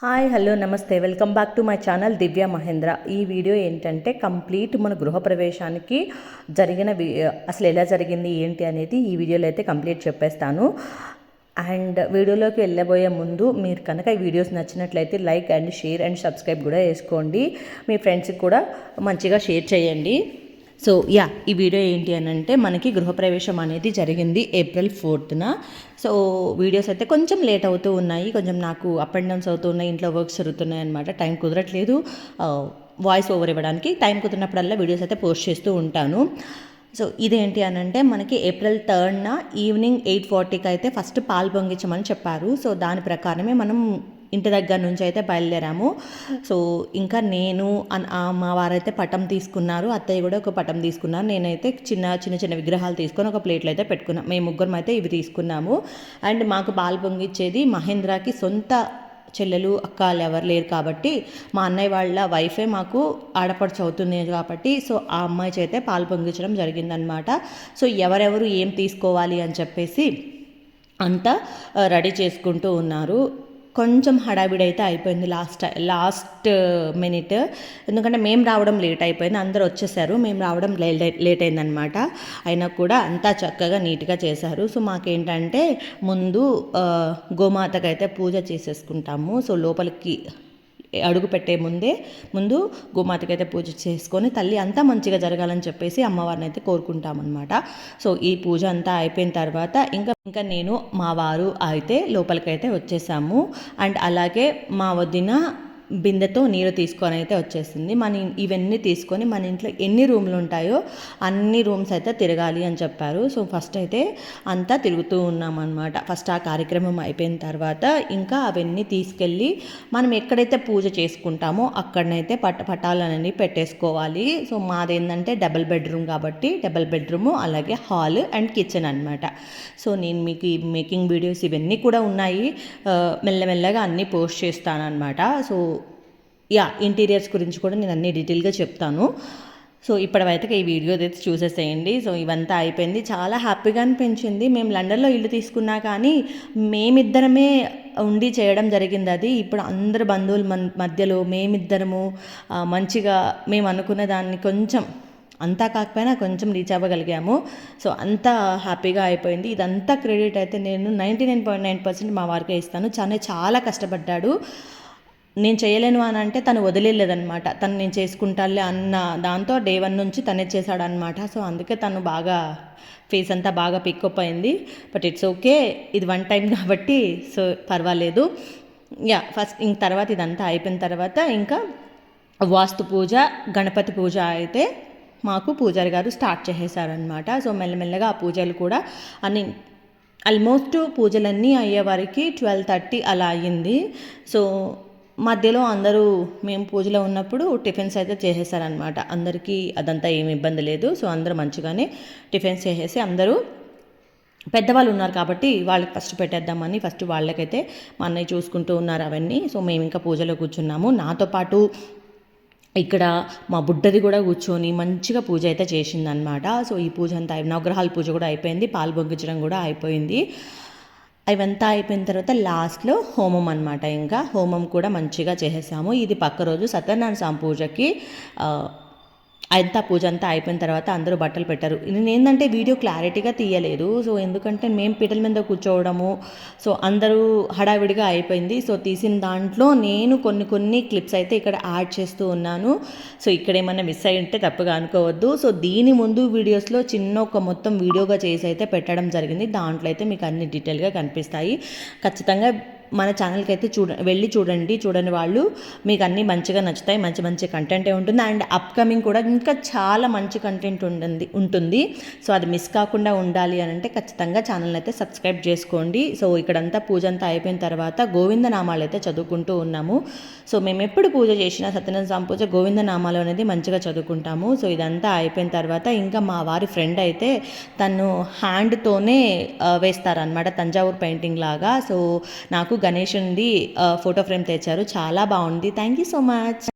Hi hello నమస్తే welcome back to my channel Divya Mahendra. ఈ video ఏంటంటే కంప్లీట్ మన గృహప్రవేశానికి జరిగిన అసలు ఎలా జరిగింది ఏంటి అనేది ఈ వీడియోలో అయితే కంప్లీట్ చెప్పేస్తాను. అండ్ వీడియోలోకి వెళ్ళబోయే ముందు మీరు కనుక ఈ వీడియోస్ నచ్చినట్లయితే like and share and subscribe కూడా చేసుకోండి. మీ ఫ్రెండ్స్కి కూడా మంచిగా షేర్ చేయండి. సో ఈ వీడియో ఏంటి అని అంటే మనకి గృహప్రవేశం అనేది జరిగింది April 4th. సో వీడియోస్ అయితే కొంచెం లేట్ అవుతూ ఉన్నాయి, కొంచెం నాకు అప్ అండ్ డౌన్స్ అవుతూ ఉన్నాయి, ఇంట్లో వర్క్స్ జరుగుతున్నాయి అనమాట. టైం కుదరట్లేదు వాయిస్ ఓవర్ ఇవ్వడానికి. టైం కుదిరినప్పుడల్లా వీడియోస్ అయితే పోస్ట్ చేస్తూ ఉంటాను. సో ఇదేంటి అని అంటే మనకి April 3rd ఈవినింగ్ 8:40కి అయితే ఫస్ట్ పాలు పొంగించమని చెప్పారు. సో దాని ప్రకారమే మనం ఇంటి దగ్గర నుంచి అయితే బయలుదేరాము. సో ఇంకా నేను మా వారైతే పటం తీసుకున్నారు, అత్తయ్య కూడా ఒక పటం తీసుకున్నారు. నేనైతే చిన్న చిన్న విగ్రహాలు తీసుకొని ఒక ప్లేట్లో అయితే పెట్టుకున్నాం. మేము ముగ్గురం అయితే ఇవి తీసుకున్నాము. అండ్ మాకు పాలు పొంగిచ్చేది మహేంద్రకి సొంత చెల్లెలు అక్కలు ఎవరు లేరు కాబట్టి మా అన్నయ్య వాళ్ళ వైఫే మాకు ఆడపడుచు అవుతుంది కాబట్టి సో ఆ అమ్మాయి చేతే పాలు పొంగించడం జరిగిందనమాట. సో ఎవరెవరు ఏం తీసుకోవాలి అని చెప్పేసి అంతా రెడీ చేసుకుంటూ ఉన్నారు. కొంచెం హడావిడి అయితే అయిపోయింది లాస్ట్ మినిట్, ఎందుకంటే మేము రావడం లేట్ అయిపోయింది, అందరూ వచ్చేసారు, మేము రావడం లేట్ అయిందనమాట. అయినా కూడా అంతా చక్కగా నీట్గా చేశారు. సో మాకేంటంటే ముందు గోమాతకైతే పూజ చేసేసుకుంటాము. సో లోపలికి అడుగు పెట్టే ముందు గోమాతకి అయితే పూజ చేసుకొని తల్లి అంతా మంచిగా జరగాలని చెప్పేసి అమ్మవారిని అయితే కోరుకుంటామన్నమాట. సో ఈ పూజ అంతా అయిపోయిన తర్వాత ఇంకా నేను మా వారు అయితే లోపలికైతే వచ్చేసాము. అండ్ అలాగే మా వదిన బిందెతో నీరు తీసుకొని అయితే వచ్చేసింది. ఇవన్నీ తీసుకొని మన ఇంట్లో ఎన్ని రూమ్లు ఉంటాయో అన్ని రూమ్స్ అయితే తిరగాలి అని చెప్పారు. సో ఫస్ట్ అయితే అంతా తిరుగుతూ ఉన్నామన్నమాట. ఫస్ట్ ఆ కార్యక్రమం అయిపోయిన తర్వాత ఇంకా అవన్నీ తీసుకెళ్ళి మనం ఎక్కడైతే పూజ చేసుకుంటామో అక్కడనైతే పటాలన్నీ పెట్టేసుకోవాలి. సో మాదేంటంటే డబుల్ బెడ్రూమ్ కాబట్టి డబుల్ బెడ్రూము అలాగే హాల్ అండ్ కిచెన్ అనమాట. సో నేను మీకు ఈ మేకింగ్ వీడియోస్ ఇవన్నీ కూడా ఉన్నాయి, మెల్లమెల్లగా అన్నీ పోస్ట్ చేస్తాను అనమాట. సో ఇంటీరియర్స్ గురించి కూడా నేను అన్ని డీటెయిల్గా చెప్తాను. సో ఇప్పటివైతే ఈ వీడియో అయితే చూసేసేయండి. సో ఇవంతా అయిపోయింది, చాలా హ్యాపీగా అనిపించింది. మేము లండన్లో ఇల్లు తీసుకున్నా కానీ మేమిద్దరమే ఉండి చేయడం జరిగింది అది. ఇప్పుడు అందరు బంధువుల మధ్యలో మేమిద్దరము మంచిగా మేము అనుకున్న దాన్ని కొంచెం అంతా కాకపోయినా కొంచెం రీచ్ అవ్వగలిగాము. సో అంతా హ్యాపీగా అయిపోయింది. ఇదంతా క్రెడిట్ అయితే నేను 99.9% మా వారికే ఇస్తాను. చాలా కష్టపడ్డాడు. నేను చేయలేను అని అంటే తను వదిలేదనమాట. తను నేను చేసుకుంటాలే అన్న దాంతో డే 1 నుంచి తనే చేశాడనమాట. సో అందుకే తను బాగా ఫేస్ అంతా బాగా పికప్ అయింది. బట్ ఇట్స్ ఓకే, ఇది 1 టైం కాబట్టి సో పర్వాలేదు. ఫస్ట్ తర్వాత ఇదంతా అయిపోయిన తర్వాత ఇంకా వాస్తు పూజ గణపతి పూజ అయితే మాకు పూజారి గారు స్టార్ట్ చేసేసారనమాట. సో మెల్లమెల్లగా ఆ పూజలు కూడా అన్ని ఆల్మోస్ట్ పూజలన్నీ అయ్యేవారికి 12:30 అలా అయ్యింది. సో మధ్యలో అందరూ మేము పూజలో ఉన్నప్పుడు టిఫిన్స్ అయితే చేసేసారనమాట. అందరికీ అదంతా ఏమి ఇబ్బంది లేదు. సో అందరూ మంచిగానే టిఫిన్స్ చేసేసి అందరూ పెద్దవాళ్ళు ఉన్నారు కాబట్టి వాళ్ళకి ఫస్ట్ పెట్టేద్దామని ఫస్ట్ వాళ్ళకైతే మా అన్నయ్య చూసుకుంటూ ఉన్నారు అవన్నీ. సో మేము ఇంకా పూజలో కూర్చున్నాము. నాతో పాటు ఇక్కడ మా బుడ్డది కూడా కూర్చొని మంచిగా పూజ అయితే చేసిందనమాట. సో ఈ పూజ అంతా నవగ్రహాల పూజ కూడా అయిపోయింది, పాలు పొంగించడం కూడా అయిపోయింది. ఇవంతా అయిపోయిన తర్వాత లాస్ట్లో హోమం అనమాట. ఇంకా హోమం కూడా మంచిగా చేసేసాము. ఇది పక్క రోజు సత్యనారాయణ స్వామి పూజకి పూజ అంతా అయిపోయిన తర్వాత అందరూ బట్టలు పెట్టారు. నేను ఏంటంటే వీడియో క్లారిటీగా తీయలేదు. సో ఎందుకంటే మేము పీటల మీద కూర్చోవడము, సో అందరూ హడావిడిగా అయిపోయింది. సో తీసిన దాంట్లో నేను కొన్ని క్లిప్స్ అయితే ఇక్కడ యాడ్ చేస్తూ ఉన్నాను. సో ఇక్కడ ఏమన్నా మిస్ అయి ఉంటే తప్పుగా అనుకోవద్దు. సో దీని ముందు వీడియోస్లో ఒక మొత్తం వీడియోగా చేసి అయితే పెట్టడం జరిగింది. దాంట్లో అయితే మీకు అన్ని డీటెయిల్గా కనిపిస్తాయి. ఖచ్చితంగా మన ఛానల్కి అయితే వెళ్ళి చూడండి వాళ్ళు, మీకు అన్నీ మంచిగా నచ్చుతాయి. మంచి కంటెంటే ఉంటుంది. అండ్ అప్కమింగ్ కూడా ఇంకా చాలా మంచి కంటెంట్ ఉంటుంది. సో అది మిస్ కాకుండా ఉండాలి అని అంటే ఖచ్చితంగా ఛానల్ అయితే సబ్స్క్రైబ్ చేసుకోండి. సో ఇక్కడంతా పూజ అంతా అయిపోయిన తర్వాత గోవిందనామాలు అయితే చదువుకుంటూ ఉన్నాము. సో మేము ఎప్పుడు పూజ చేసినా సత్యనారాయణ స్వామి పూజ గోవిందనామాలు అనేది మంచిగా చదువుకుంటాము. సో ఇదంతా అయిపోయిన తర్వాత ఇంకా మా వారి ఫ్రెండ్ అయితే తను హ్యాండ్తోనే వేస్తారనమాట, తంజావూరు పెయింటింగ్ లాగా. సో నాకు గణేషునిది ఫోటో ఫ్రేమ్ తెచ్చారు, చాలా బాగుంది. Thank you so much.